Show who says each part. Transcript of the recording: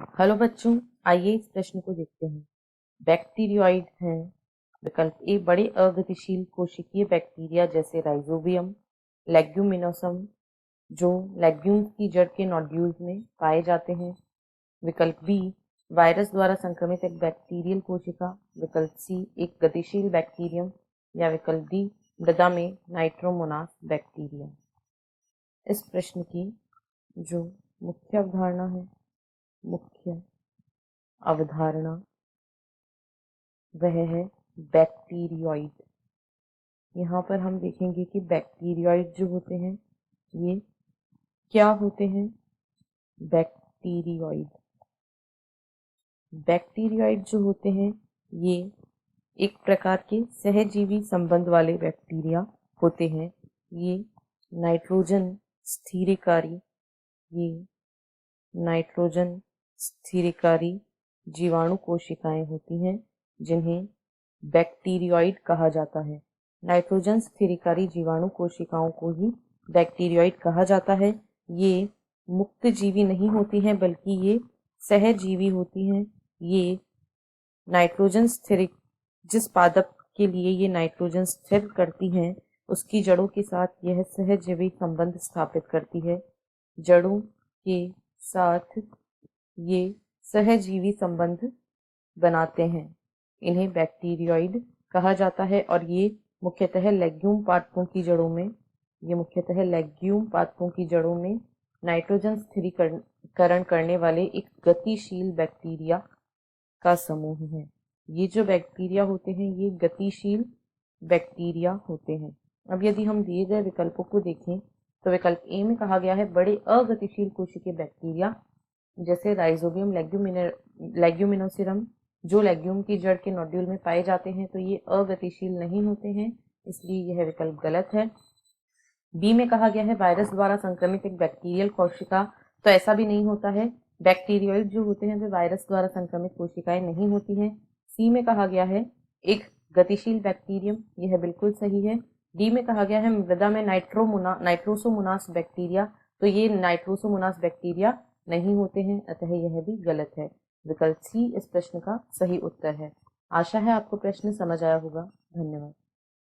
Speaker 1: Hello बच्चों, आइए इस प्रश्न को देखते हैं। बैक्टीरियोइड हैं। विकल्प ए बड़े अगतिशील कोशिकीय बैक्टीरिया जैसे राइजोबियम, लेग्यूमिनोसम, जो लेग्यूम्स की जड़ के नोड्यूल्स में पाए जाते हैं। विकल्प बी वायरस द्वारा संक्रमित एक बैक्टीरियल कोशिका। विकल्प सी एक गतिशील बैक्टीरियम, या विकल्प डी मृदा में नाइट्रोमोनास बैक्टीरिया। इस प्रश्न की जो मुख्य अवधारणा है, मुख्य अवधारणा वह है बैक्टीरियोइड। यहाँ पर हम देखेंगे कि बैक्टीरियोइड जो होते हैं ये क्या होते हैं। बैक्टीरियोइड जो होते हैं ये एक प्रकार के सहजीवी संबंध वाले बैक्टीरिया होते हैं। ये नाइट्रोजन स्थिरीकारी जीवाणु कोशिकाएं होती हैं, जिन्हें बैक्टीरियोइड कहा जाता है। नाइट्रोजन स्थिरीकारी जीवाणु कोशिकाओं को ही बैक्टीरियोइड कहा जाता है। ये मुक्त जीवी नहीं होती हैं, बल्कि ये सहजीवी होती हैं। ये नाइट्रोजन जिस पादप के लिए ये नाइट्रोजन स्थिर करती हैं, उसकी जड़ों के साथ यह सहजीवी संबंध स्थापित करती है। जड़ों के साथ ये सहजीवी संबंध बनाते हैं। इन्हें बैक्टीरियोइड कहा जाता है और ये मुख्यतः लेग्यूम पादपों की जड़ों में नाइट्रोजन स्थिरीकरण करने वाले एक गतिशील बैक्टीरिया का समूह है। ये जो बैक्टीरिया होते हैं ये गतिशील बैक्टीरिया होते हैं। अब यदि हम दिए गए विकल्पों को देखें तो विकल्प ए में कहा गया है बड़े अगतिशील कोशिकीय बैक्टीरिया जैसे राइजोबियम, लेग्यूमिनोसिरम, जो लेग्यूम की जड़ के नोड्यूल में पाए जाते हैं, तो ये अगतिशील नहीं होते हैं, इसलिए यह विकल्प गलत है। बी में कहा गया है वायरस द्वारा संक्रमित एक बैक्टीरियल कोशिका, तो ऐसा भी नहीं होता है। बैक्टीरियोइड जो होते हैं वे वायरस द्वारा संक्रमित कोशिकाएं नहीं होती हैं। सी में कहा गया है एक गतिशील बैक्टीरियम, यह बिल्कुल सही है। डी में कहा गया है मृदा में नाइट्रोसोमोनास बैक्टीरिया, तो ये नाइट्रोसोमोनास बैक्टीरिया नहीं होते हैं, अतः यह भी गलत है। विकल्प सी इस प्रश्न का सही उत्तर है। आशा है आपको प्रश्न समझ आया होगा। धन्यवाद।